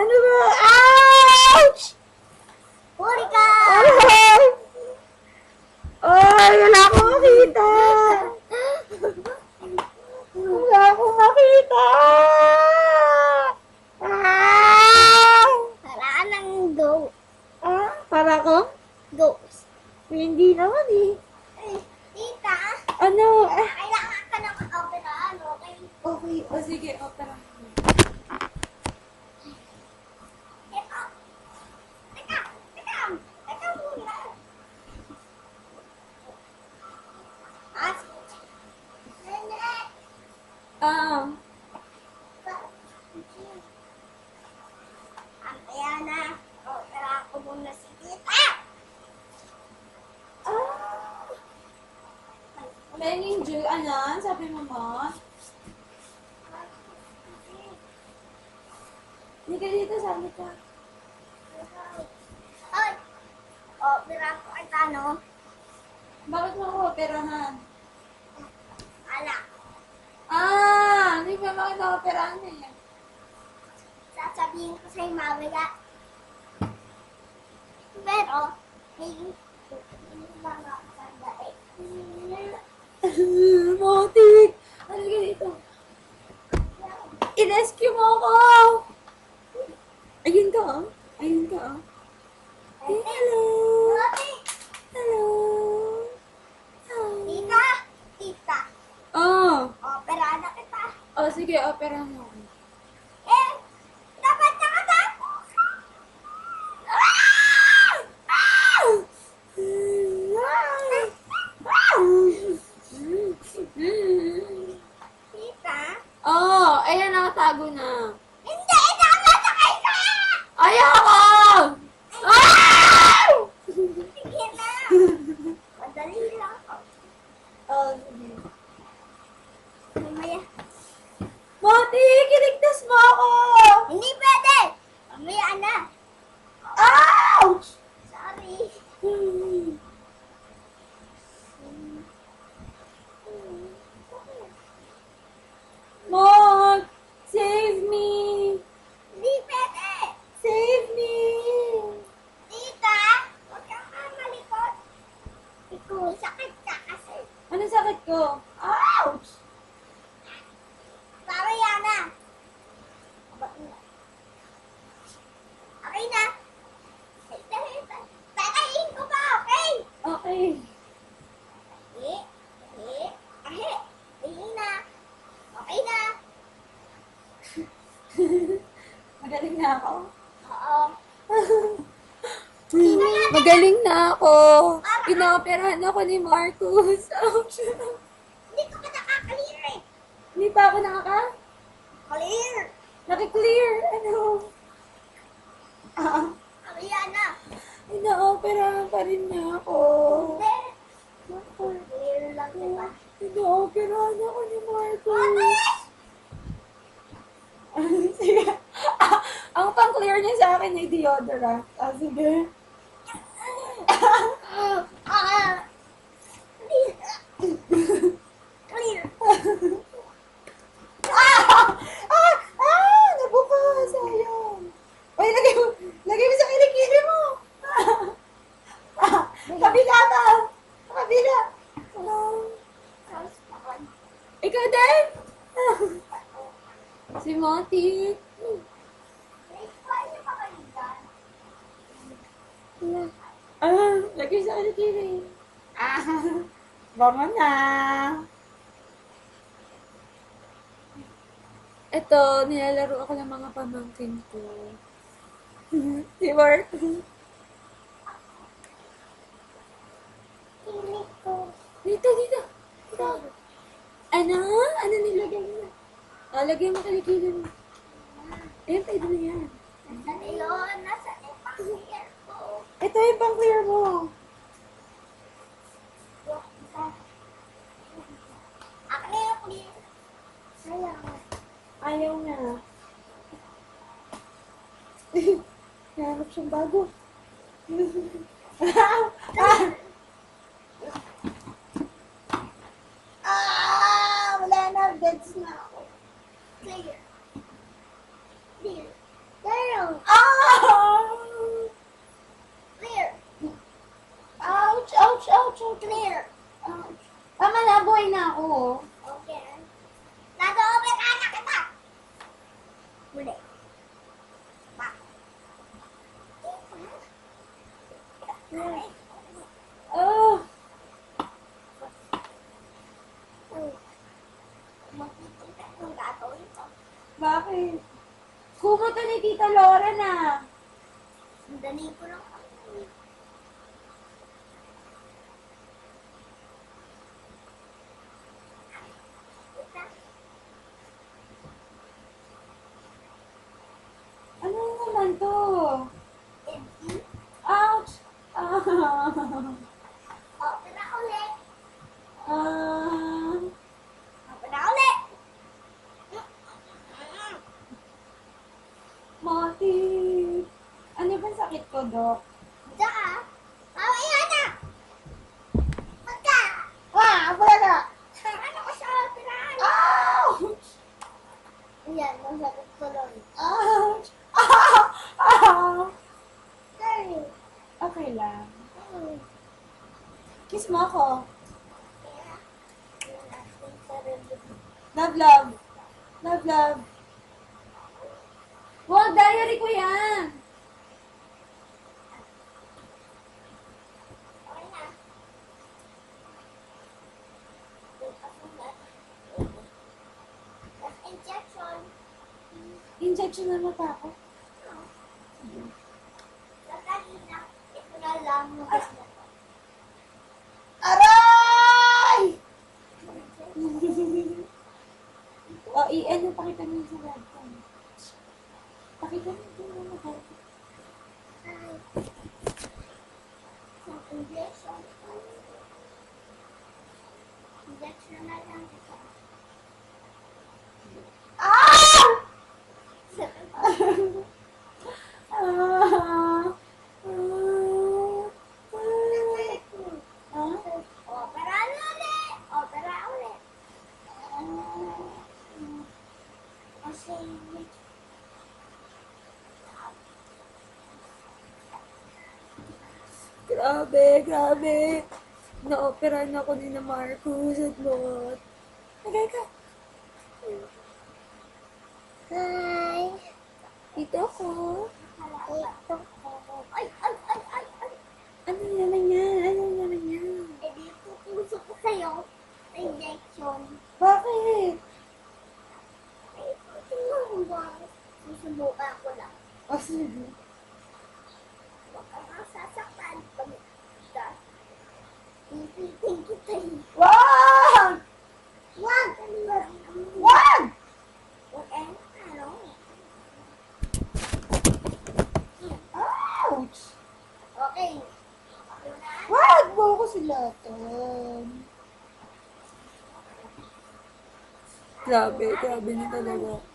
Ano ba? Ouch! Huli ka! Ay! Ay, wala akong makita! Wala akong makita! Ah! Para ka ng go. Ah, para ko? Ghost. Hindi naman eh. Eh, tita, Ano? kailangan ka ng opera, okay? Okay, o sige, opera. Ito. Teka, teka. Teka muna. As. Nene. Ayan na. Opera ko muna si tita. Lenin Ju, anan? Sabi mo mo? Hindi ka dito, sabi ka. Oy. Opera ko ay tano. Bakit mo ako operahan? Ala. Hindi ba bakit ako operahan eh? Sasabihin ko sa'yo mamaya. Pero, may mga sandali. Motik! Ano ka dito? I-rescue mo ako! Ayun ka ah. Ayun ka ah. Hello! Hello! Tita! Tita! Oh! Opera na kita. Oh, sige, opera mo. Eh! Dapat nakatapos! Tita! Oh, ayan, nakatago na. Hindi! Dapat sakay ka! Ayoko! Ah! Sige na! Madali lang. Oh, sige. Mamaya. Motik, iligtas mo ako! Hindi pwede! Mamaya na. Ouch! Sorry. Mog! Save me! Hindi pwede! Save me! Tita! Huwag kang malikot. Ikaw, sakit ka kasi. Ano sakit ko? Ouch! Mamaya na. Okay na. Tatayin ko pa, okay? Okay. Eh, eh, ahe. Ayun na. Okay na. Magaling na ako. Oo. Magaling na ako. Pinaoperahan ako ni Marcus. Ouch! Hindi ko pa nakaka-clear eh. Hindi pa ako Clear. naki-clear. Ano? Mamaya na. Inaoperahan pa rin niya ako. Hindi. Ako. Clear lang, diba? Inaoperahan ako ni Marcus. Ate! Sige. Ang pang-clear niya sa akin ay deodorant. Sige. Clear. Clear. Nabuka. Sayang. Uy, lagay mo sa kilikili mo. Kabila ka. Kabila. Ikaw din. Si Monty. Lagay sa kilikili. Bango na. Ito, nilalaro ako ng mga pamangkin ko. Si Mark. Dito, dito. Dito. Ano? Ano nilagay mo? Lagay mo kilikili mo. Ayan, pwede na yan. Nasa ipang-clear ko. Ito yung pang-clear mo. Ako na yung clear. Sayang. Ayaw na. Nahanap siyang bago. Wala na. Deads na ako. Clear. Clear. Pero, ako. Okay. Nag-overan na kita. Muli. Pa. Oh, Makikita kung gagawin ko. bakit? Kumo to ni Tita Laura na. Sandali ko lang. Ano naman to? Empty. Ouch! Ah, Opera ulit. ah, Opera ulit. Mati. Ano ba sakit ko, Dok? Diyan ka. Mamaya na. Magka. Wala! Ano ko sa operahan? Ouch! Ayan, masakit ko lang. Ouch! Ah! Ah! Sorry. Okay lang. Kiss mo ako. Kaya, yung ating sarili. Love, love. Love, love. Wow, diary ko yan. Okay na. Tapos injection. Injection na pa ako. Sa kanina, ito na lang yung gusto ko. Aray! Ano, pakita mo yung sa webcam. Pakita mo yung webcam. Ay. Sa injection. Injection na lang ito. Ah! Sa Ah! Ah! opera ulit. Opera ulit. Kasi, Grabe. Na-opera na ako ni na Marcus at Lot. Tagay ka. hi. Dito ako. Ito ko. Ay. Ano naman yan? Eh, di tutusok ko sa'yo sa injection. Bakit? Ay, tingnan mo ba? Susubukan ko lang. Oh, sige. Huwag ka masasaktan pag ka. Ipitin kita yun. Wag! Wag! Wag! Wag eh, ano? Ouch! Okay. Okay na? Wag mo ako silatan. Grabe na talaga.